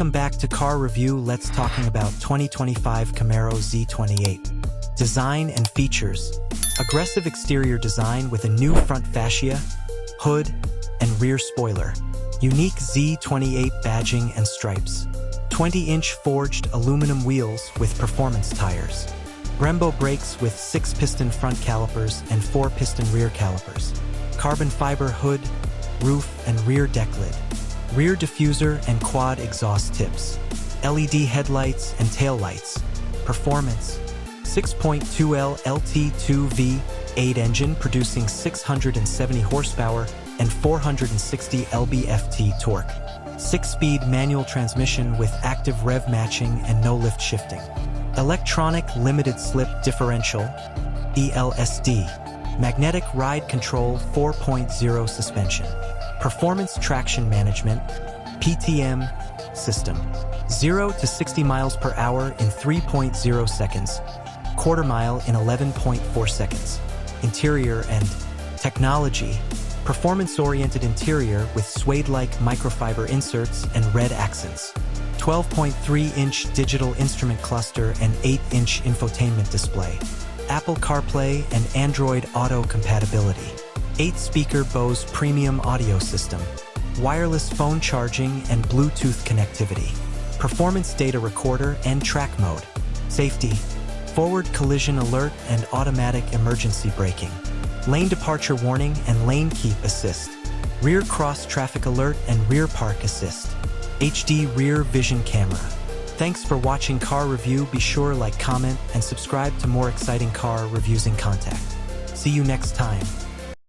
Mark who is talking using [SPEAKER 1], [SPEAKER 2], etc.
[SPEAKER 1] Welcome back to Car Review. Let's talking about 2025 Camaro Z-28. Design and features. Aggressive exterior design with a new front fascia, hood, and rear spoiler. Unique Z-28 badging and stripes. 20-inch forged aluminum wheels with performance tires. Brembo brakes with 6-piston front calipers and 4-piston rear calipers. Carbon fiber hood, roof, and rear deck lid. Rear diffuser and quad exhaust tips. LED headlights and taillights. Performance. 6.2L LT2 V8 engine producing 670 horsepower and 460 lb-ft torque. 6-speed manual transmission with active rev matching and no-lift shifting. Electronic limited slip differential, ELSD. Magnetic ride control 4.0 suspension. Performance traction management, PTM system. 0 to 60 miles per hour in 3.0 seconds. Quarter mile in 11.4 seconds. Interior and technology. Performance-oriented interior with suede-like microfiber inserts and red accents. 12.3-inch digital instrument cluster and 8-inch infotainment display. Apple CarPlay and Android Auto compatibility. 8-speaker Bose premium audio system. Wireless phone charging and Bluetooth connectivity. Performance data recorder and track mode. Safety. Forward collision alert and automatic emergency braking. Lane departure warning and lane keep assist. Rear cross traffic alert and rear park assist. HD rear vision camera. Thanks for watching Car Review. Be sure like, comment, and subscribe to more exciting car reviews and content. See you next time.